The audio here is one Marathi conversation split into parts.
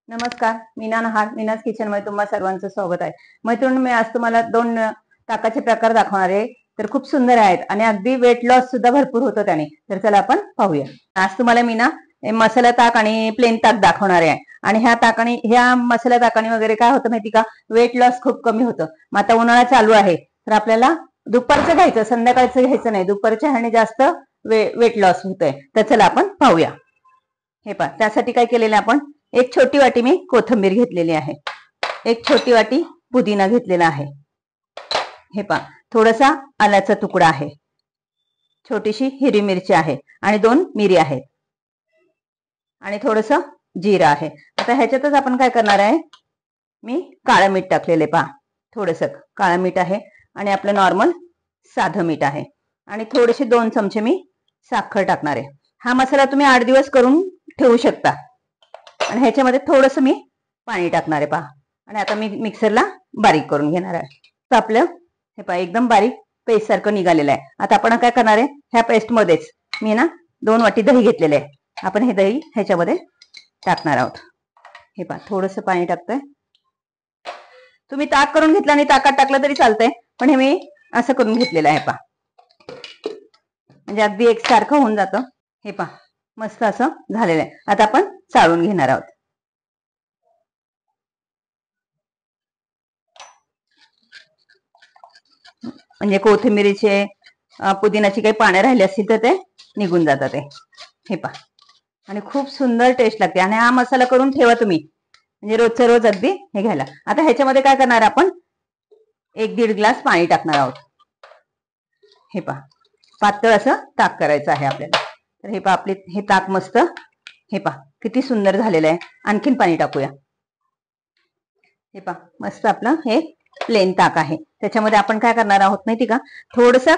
नमस्कार, मीना नहार, मीनाज किचन मध्ये तुम्हा सर्वांचं स्वागत आहे. मैत्रिणी, मी आज तुम्हाला 2 ताकाचे प्रकार दाखवणार आहे. तर खूप सुंदर आहेत आणि अगदी वेट लॉस सुद्धा भरपूर होतं त्याने. तर चला आपण पाहूया. आज तुम्हाला मीना मसाला ताक आणि प्लेन ताक दाखवणार आहे. आणि ह्या मसाला ताकाने वगैरे काय होतं माहिती का, वेट लॉस खूप कमी होतं. मग आता उन्हाळा चालू आहे तर आपल्याला दुपारचं घ्यायचं, संध्याकाळचं घ्यायचं नाही. दुपारच्या ह्याने जास्त वेट लॉस होतंय. तर चला आपण पाहूया. हे पहा, त्यासाठी काय केलेलं आपण, एक छोटी वाटी मी कोथिंबीर घेतलेली आहे, एक छोटी वाटी पुदिना घेतलेला आहे. हे पहा, थोडासा आल्याचा तुकडा आहे, छोटीशी हिरवी मिरची आहे आणि 2 मिरी आहेत आणि थोडंसं जिरं आहे. आता ह्याच्यातच आपण काय करणार आहे, मी काळं मीठ टाकलेले. पहा, थोडंसं काळं मीठ आहे आणि आपलं नॉर्मल साधं मीठ आहे आणि थोडेसे 2 चमचे मी साखर टाकणार आहे. हा मसाला तुम्ही 8 दिवस करून ठेवू शकता. आणि ह्याच्यामध्ये थोडंसं मी पाणी टाकणार आहे. पहा, आणि आता मी मिक्सरला बारीक करून घेणार आहे. तर आपलं हे पहा, एकदम बारीक पेस्ट सारखं निघालेलं आहे. आता आपण काय करणार आहे, ह्या पेस्ट मध्येच मी 2 वाटी दही घेतलेले आहे. आपण हे दही ह्याच्यामध्ये टाकणार आहोत. हे पहा, थोडंसं पाणी टाकतोय. तुम्ही ताक करून घेतलं आणि ताकात टाकलं तरी चालतंय, पण हे मी असं करून घेतलेलं आहे. पहा, म्हणजे अगदी एकसारखं होऊन जातं. हे पहा, मस्त असं झालेलं आहे. आता आपण चाळून घेणार आहोत. म्हणजे कोथिंबीरीचे पुदिनाची काही पानं राहिली असतील तर ते निघून जातात. हे पहा, आणि खूप सुंदर टेस्ट लागते. आणि हा मसाला करून ठेवा तुम्ही, म्हणजे रोजचं रोज अगदी हे घ्यायला. आता ह्याच्यामध्ये काय करणार, आपण 1-1.5 ग्लास पाणी टाकणार आहोत. हे पहा, पातळ असं ताक करायचं आहे आपल्याला. तर हे पहा, आपले हे ताक मस्त, हे पहा किती सुंदर झालेलं आहे. आणखीन पाणी टाकूया. हे पहा, मस्त आपलं हे प्लेन ताक आहे. त्याच्यामध्ये आपण काय करणार आहोत माहिती का, थोडंसं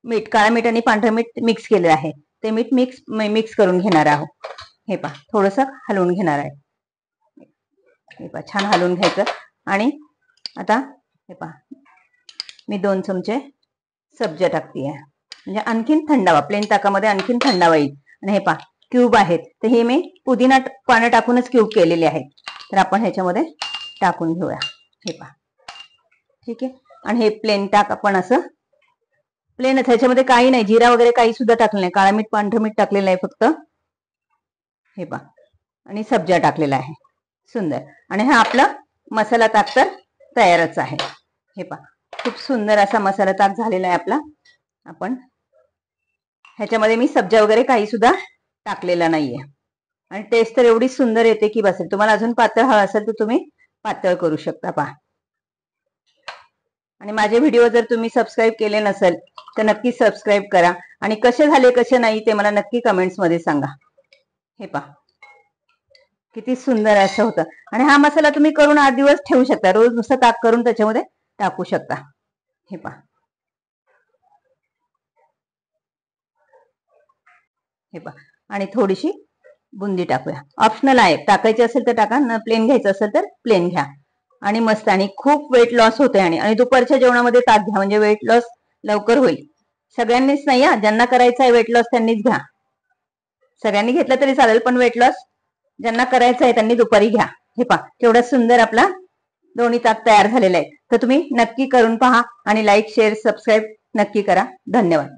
मीठ, काळं मीठ आणि पांढरं मीठ मिक्स केलेलं आहे. ते मीठ मिक्स करून घेणार आहोत. हे पहा, थोडंसं हलवून घेणार आहे. हे पहा, छान हलवून घ्यायचं. आणि आता हे पहा, मी 2 चमचे सब्जा टाकते, म्हणजे आणखीन थंडावा, प्लेन ताकामध्ये आणखीन थंडावा येईल. आणि हे पहा, क्यूब आहेत, तर हे मी पुदिना पानं टाकूनच क्यूब केलेले आहेत. तर आपण ह्याच्यामध्ये टाकून घेऊया. हे पहा, ठीक आहे. आणि हे प्लेन ताक आपण असं प्लेनच, ह्याच्यामध्ये काही नाही, जिरा वगैरे काही सुद्धा टाकलेलं नाही. काळा मीठ, पांढरं मीठ टाकलेलं आहे फक्त. हे पहा, आणि सब्जा टाकलेला आहे. सुंदर. आणि हा आपला मसाला ताक तर तयारच आहे. हे पहा, खूप सुंदर असा मसाला ताक झालेला आहे आपला. आपण ह्याच्यामध्ये मी सब्जा वगैरे काही सुद्धा टाकलेला नाहीये. आणि टेस्ट तर एवढी सुंदर येते की बसेल. तुम्हाला अजून पातळ हवं असेल तर तुम्ही पातळ करू शकता. पहा, आणि माझे व्हिडिओ जर तुम्ही सबस्क्राईब केले नसेल तर नक्की सबस्क्राईब करा. आणि कसे झाले कसे नाही ते मला नक्की कमेंट्स मध्ये सांगा. हे पहा, किती सुंदर असं होतं. आणि हा मसाला तुम्ही करून 8 दिवस ठेवू शकता. रोज नुसतं ताक करून त्याच्यामध्ये टाकू शकता. हे पहा, हे पहा, आणि थोडीशी बुंदी टाकूया. ऑप्शनल आहे, टाकायची असेल तर टाका, न प्लेन घ्यायचं असेल तर प्लेन घ्या. आणि मस्त, आणि खूप वेट लॉस होते. आणि दुपारच्या जेवणामध्ये ताक घ्या, म्हणजे वेट लॉस लवकर होईल. सगळ्यांनीच नाही, ज्यांना करायचं आहे वेट लॉस त्यांनीच घ्या. सगळ्यांनी घेतलं तरी चालेल, पण वेट लॉस ज्यांना करायचं आहे त्यांनी दुपारी घ्या. हे पहा, केवढा सुंदर आपला दोन्ही ताक तयार झालेला आहे. तर तुम्ही नक्की करून पहा आणि लाईक, शेअर, सबस्क्राईब नक्की करा. धन्यवाद.